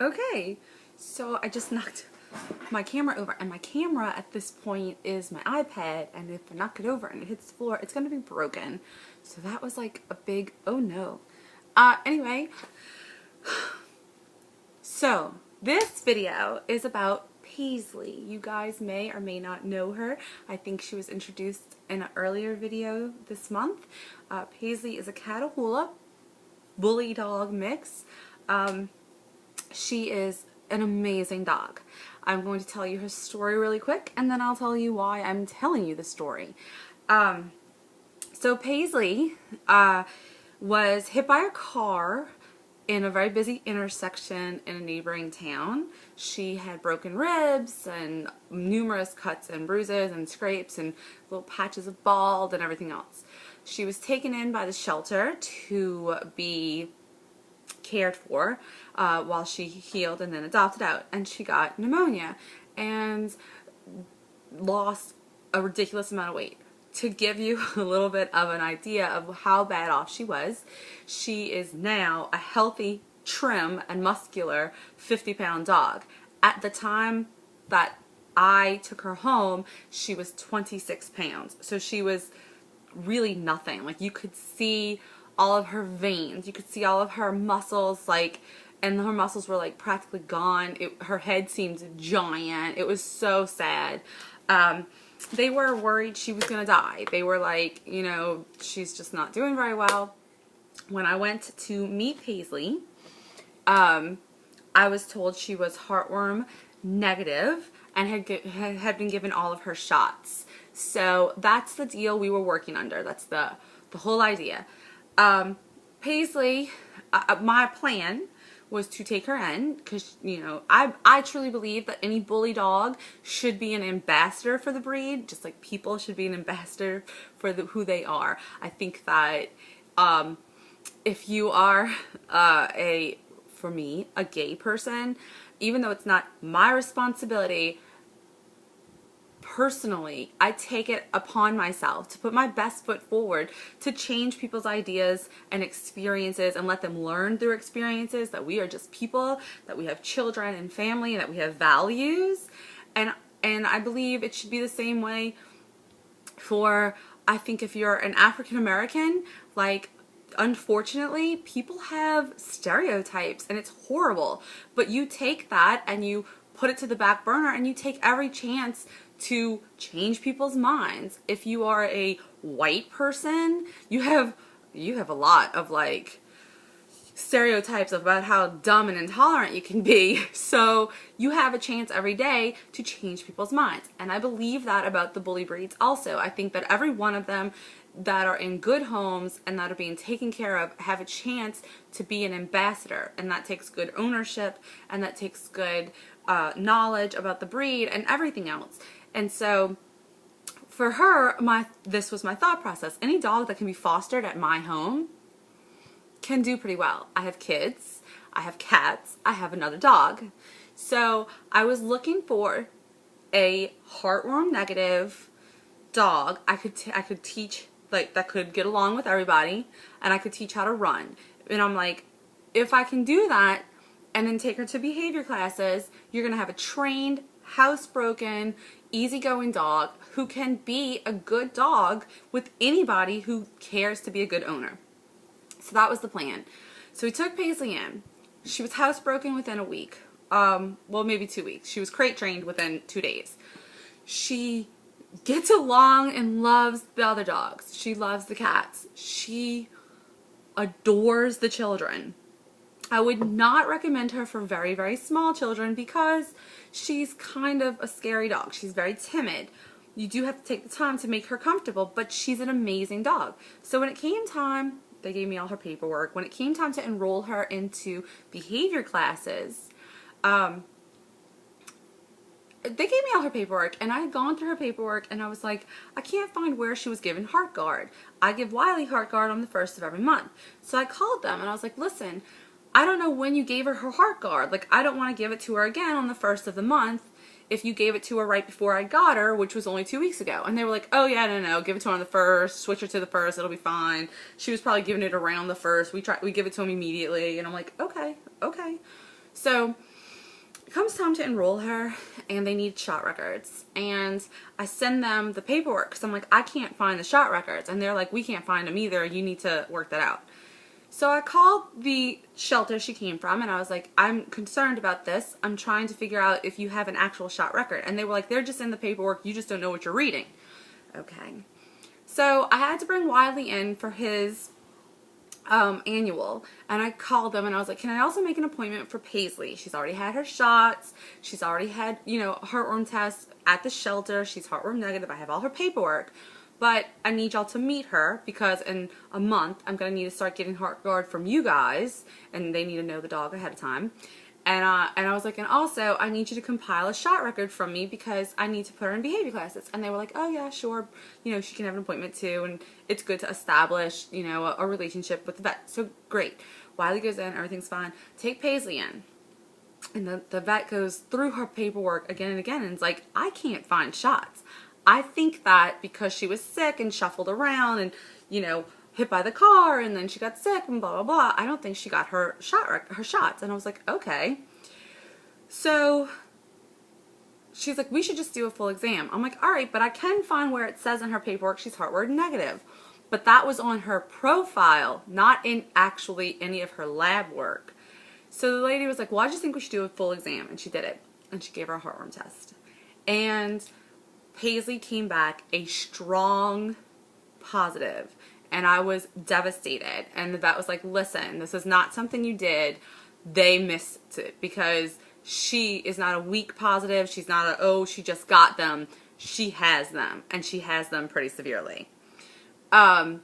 Okay, so I just knocked my camera over, and my camera at this point is my iPad, and if I knock it over and it hits the floor, it's gonna be broken. So that was like a big oh no. Anyway, so this video is about Paisley. You guys may or may not know her. I think she was introduced in an earlier video this month. Paisley is a Catahoula bully dog mix. She is an amazing dog. I'm going to tell you her story really quick, and then I'll tell you why I'm telling you the story. So Paisley was hit by a car in a very busy intersection in a neighboring town. She had broken ribs and numerous cuts and bruises and scrapes and little patches of bald and everything else. She was taken in by the shelter to be cared for while she healed and then adopted out, and she got pneumonia and lost a ridiculous amount of weight. To give you a little bit of an idea of how bad off she was, she is now a healthy, trim, and muscular 50-pound dog. At the time that I took her home, she was 26 pounds. So she was really nothing. Like, you could see all of her veins, you could see all of her muscles, like, and her muscles were like practically gone. Her head seemed giant. It was so sad. They were worried she was gonna die. They were like, you know, she's just not doing very well. When I went to meet Paisley, I was told she was heartworm negative and had been given all of her shots. So that's the deal we were working under. That's the whole idea. Paisley, my plan was to take her in because, you know, I truly believe that any bully dog should be an ambassador for the breed, just like people should be an ambassador for who they are. I think that if you are for me, a gay person, even though it's not my responsibility, personally, I take it upon myself to put my best foot forward to change people's ideas and experiences and let them learn through experiences that we are just people, that we have children and family, and that we have values. And I believe it should be the same way for, I think if you're an African American, like, unfortunately, people have stereotypes and it's horrible. But you take that and you put it to the back burner and you take every chance to change people's minds. If you are a white person, you have a lot of like stereotypes about how dumb and intolerant you can be. So you have a chance every day to change people's minds. And I believe that about the bully breeds also. I think that every one of them that are in good homes and that are being taken care of have a chance to be an ambassador, and that takes good ownership, and that takes good knowledge about the breed and everything else. And so for her, this was my thought process. Any dog that can be fostered at my home can do pretty well. I have kids, I have cats, I have another dog. So I was looking for a heartworm negative dog I could teach, like, that could get along with everybody, and I could teach how to run. And I'm like, if I can do that and then take her to behavior classes, you're gonna have a trained, housebroken, easygoing dog who can be a good dog with anybody who cares to be a good owner. So that was the plan. So we took Paisley in. She was housebroken within a week. Well, maybe 2 weeks. She was crate trained within 2 days. She gets along and loves the other dogs. She loves the cats. She adores the children. I would not recommend her for very, very small children because she's kind of a scary dog. She's very timid. You do have to take the time to make her comfortable, but she's an amazing dog. So when it came time, they gave me all her paperwork. When it came time to enroll her into behavior classes, they gave me all her paperwork, and I had gone through her paperwork, and I was like, I can't find where she was given HeartGuard. I give Wiley HeartGuard on the 1st of every month. So I called them, and I was like, listen, I don't know when you gave her HeartGuard. Like, I don't want to give it to her again on the 1st of the month if you gave it to her right before I got her, which was only 2 weeks ago. And they were like, oh yeah, no, give it to her on the 1st, switch her to the 1st, it'll be fine. She was probably giving it around the 1st. We give it to him immediately, and I'm like, okay. So it comes time to enroll her, and they need shot records. And I send them the paperwork because I'm like, I can't find the shot records. And they're like, we can't find them either. You need to work that out. So I called the shelter she came from, and I was like, I'm concerned about this. I'm trying to figure out if you have an actual shot record. And they were like, they're just in the paperwork. You just don't know what you're reading. Okay. So I had to bring Wiley in for his annual, and I called them and I was like, can I also make an appointment for Paisley? She's already had her shots. She's already had, you know, heartworm tests at the shelter. She's heartworm negative. I have all her paperwork. But I need y'all to meet her because in a month I'm going to need to start getting HeartGuard from you guys, and they need to know the dog ahead of time. And I was like, and also I need you to compile a shot record from me because I need to put her in behavior classes. And they were like, oh yeah, sure. You know, she can have an appointment too, and it's good to establish, you know, a relationship with the vet. So great. Wiley goes in, everything's fine. Take Paisley in. And the vet goes through her paperwork again and again, and it's like, I can't find shots. I think that because she was sick and shuffled around and, you know, hit by the car and then she got sick and blah, blah, blah, I don't think she got her shots. And I was like, okay. So she's like, we should just do a full exam. I'm like, all right, but I can find where it says in her paperwork she's heartworm negative. But that was on her profile, not in actually any of her lab work. So the lady was like, well, I just think we should do a full exam. And she did it. And she gave her a heartworm test. And Paisley came back a strong positive, and I was devastated. And the vet was like, listen, this is not something you did. They missed it because she is not a weak positive. She's not a, oh, she just got them. She has them, and she has them pretty severely. And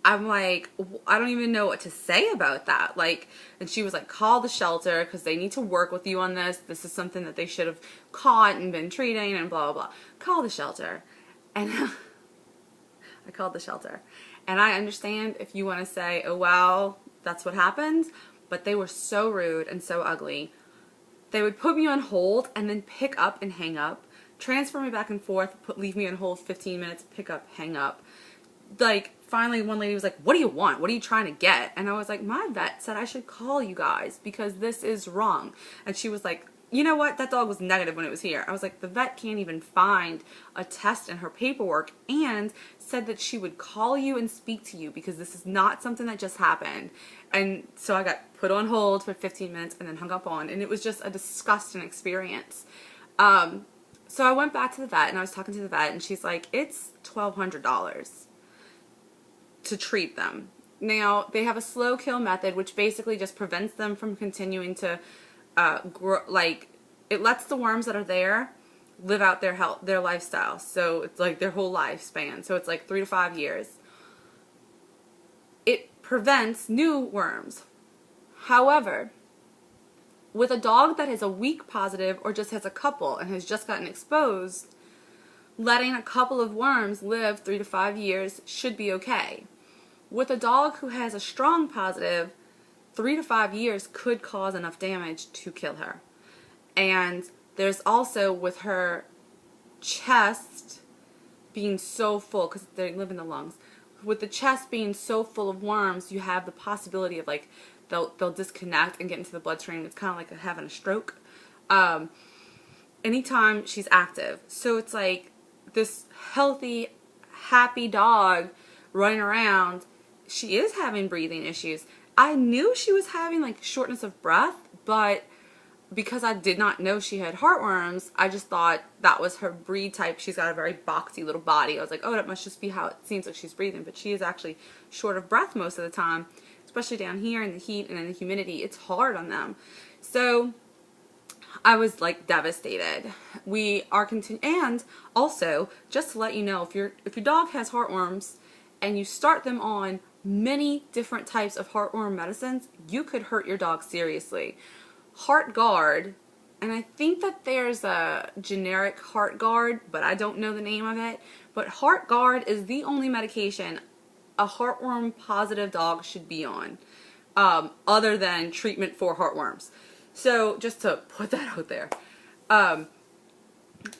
I'm like, I don't even know what to say about that. Like, and she was like, call the shelter because they need to work with you on this. This is something that they should have caught and been treating and blah, blah, blah. Call the shelter. And I called the shelter. And I understand if you want to say, oh, well, that's what happened. But they were so rude and so ugly. They would put me on hold and then pick up and hang up. Transfer me back and forth, leave me on hold 15 minutes, pick up, hang up. Like, finally one lady was like, what do you want? What are you trying to get? And I was like, my vet said I should call you guys because this is wrong. And she was like, you know what? That dog was negative when it was here. I was like, the vet can't even find a test in her paperwork, and said that she would call you and speak to you because this is not something that just happened. And so I got put on hold for 15 minutes and then hung up on, and it was just a disgusting experience. So I went back to the vet and I was talking to the vet, and she's like, it's $1,200 to treat them. Now, they have a slow kill method, which basically just prevents them from continuing to grow. Like, it lets the worms that are there live out their lifestyle. So it's like their whole lifespan. So it's like 3 to 5 years. It prevents new worms. However, with a dog that is a weak positive or just has a couple and has just gotten exposed, letting a couple of worms live 3 to 5 years should be okay. With a dog who has a strong positive, 3 to 5 years could cause enough damage to kill her. And there's also with her chest being so full, because they live in the lungs, with the chest being so full of worms, you have the possibility of like they'll disconnect and get into the bloodstream. It's kind of like having a stroke anytime she's active. So it's like this healthy, happy dog running around. She is having breathing issues. I knew she was having like shortness of breath, but because I did not know she had heartworms, I just thought that was her breed type. She's got a very boxy little body. I was like, oh, that must just be how it seems like she's breathing. But she is actually short of breath most of the time, especially down here in the heat and in the humidity. It's hard on them. So I was like devastated. We are and also, just to let you know, if your dog has heartworms and you start them on many different types of heartworm medicines, you could hurt your dog seriously. HeartGuard, and I think that there's a generic HeartGuard, but I don't know the name of it, but HeartGuard is the only medication a heartworm positive dog should be on, other than treatment for heartworms. So just to put that out there.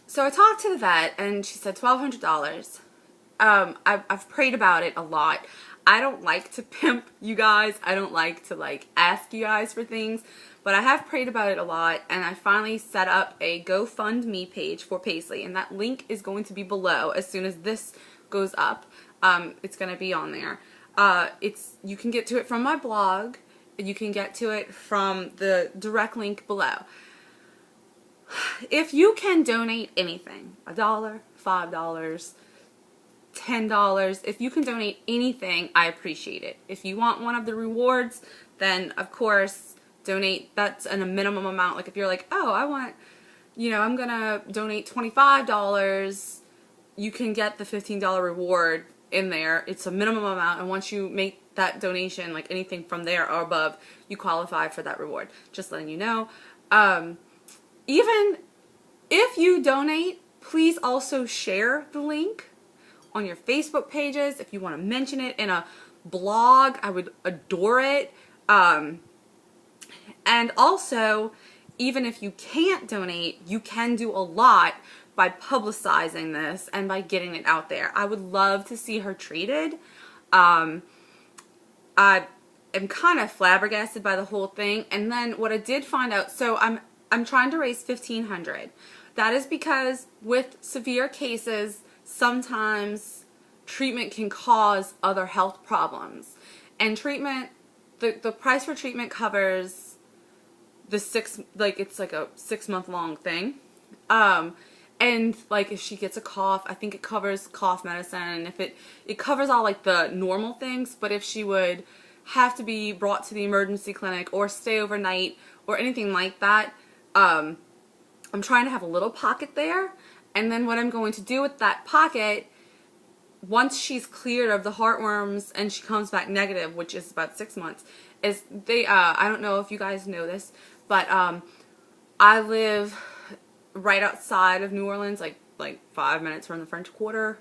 So I talked to the vet and she said $1,200. I've prayed about it a lot. I don't like to pimp you guys. I don't like to like ask you guys for things, but I have prayed about it a lot, and I finally set up a GoFundMe page for Paisley, and that link is going to be below as soon as this goes up. It's going to be on there. You can get to it from my blog, and you can get to it from the direct link below. If you can donate anything, $1, $5, $10, if you can donate anything, I appreciate it. If you want one of the rewards, then of course donate. That's a minimum amount. Like if you're like, oh, I want, I'm gonna donate $25, you can get the $15 reward in there. It's a minimum amount, and once you make that donation, like anything from there or above, you qualify for that reward. Just letting you know. Even if you donate, please also share the link on your Facebook pages. If you want to mention it in a blog, I would adore it. And also, even if you can't donate, you can do a lot by publicizing this and by getting it out there. I would love to see her treated. I am kind of flabbergasted by the whole thing. And then what I did find out, so I'm trying to raise $1,500. That is because with severe cases, sometimes treatment can cause other health problems. And treatment, the price for treatment covers the it's like a 6-month long thing. And like if she gets a cough, I think it covers cough medicine. If it covers all like the normal things, but if she would have to be brought to the emergency clinic or stay overnight or anything like that, I'm trying to have a little pocket there. And then what I'm going to do with that pocket, once she's cleared of the heartworms and she comes back negative, which is about 6 months, is I don't know if you guys know this, but I live right outside of New Orleans, like 5 minutes from the French Quarter,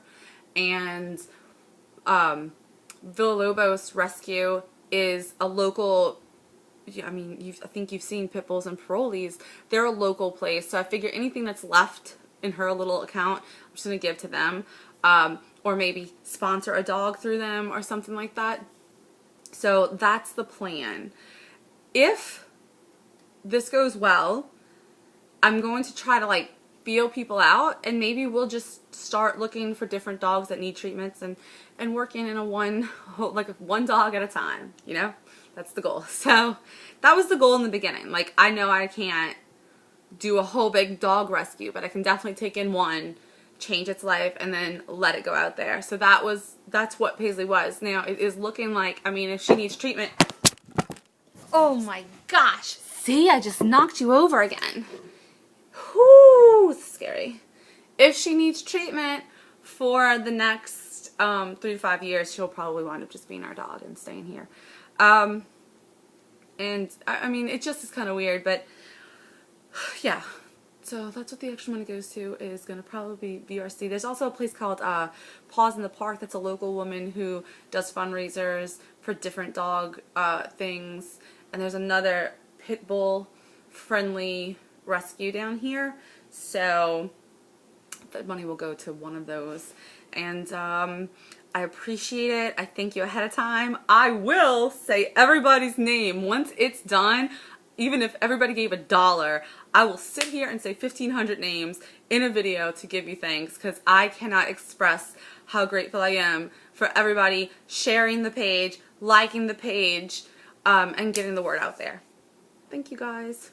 and Villalobos Rescue is a local. I mean, I think you've seen Pit Bulls and Parolees. They're a local place, so I figure anything that's left in her little account, I'm just going to give to them, or maybe sponsor a dog through them or something like that. So that's the plan. If this goes well, I'm going to try to like feel people out, and maybe we'll just start looking for different dogs that need treatments and working in one dog at a time, That's the goal. So that was the goal in the beginning. Like, I know I can't do a whole big dog rescue, but I can definitely take in one, change its life, and then let it go out there. So that's what Paisley was. Now it is looking like, I mean, if she needs treatment. Oh my gosh. See, I just knocked you over again. Whoo, it's scary. If she needs treatment for the next 3 to 5 years, she'll probably wind up just being our dog and staying here. And I mean, it just is kind of weird, but yeah. So that's what the extra money goes to, is going to probably be VRC. There's also a place called Paws in the Park. That's a local woman who does fundraisers for different dog things. And there's another pit bull friendly rescue down here. So that money will go to one of those. And I appreciate it. I thank you ahead of time. I will say everybody's name once it's done. Even if everybody gave $1, I will sit here and say 1,500 names in a video to give you thanks, because I cannot express how grateful I am for everybody sharing the page, liking the page, and getting the word out there. Thank you guys.